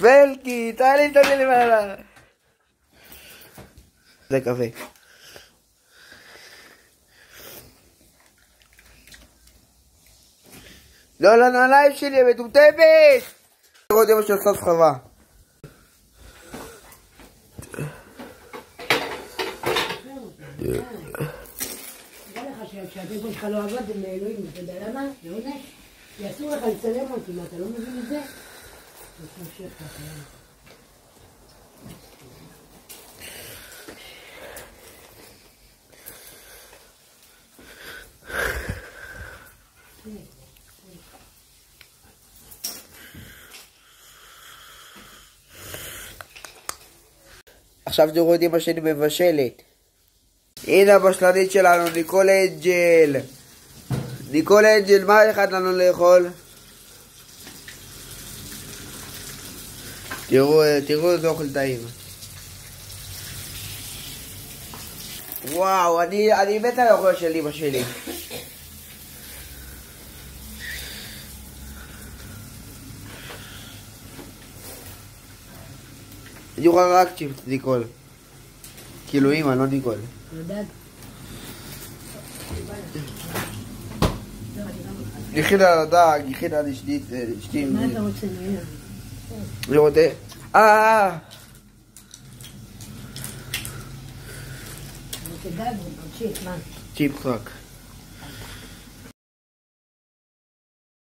ולקי, תעלי את זה למעלה. זה קפה. לא לנעליים שלי, מטומטמת! תראו מה שעושה סחבה. שהטלפון שלך לא עבד, הם אלוהים, אתה יודע למה? זה עונש? כי אסור לך לצלם אותי, מה, אתה לא מבין את זה? אז תמשיך ככה. עכשיו תראו את אמא שלי מבשלת. הנה הבשלנית שלנו, ניקול אנג'ל. ניקול אנג'ל, מה הכנת לנו לאכול? תראו איזה אוכל טעים. וואו, אני מת על האוכל של אמא שלי. אני אוכל רק צ'יפס, ניקול. כאילו אמא, לא ניקול. הכינה על הדג, הכינה על אשתי. מה אתה רוצה? אני רוצה... רוצה דג? תמשיך, מה? צ'יפס רק.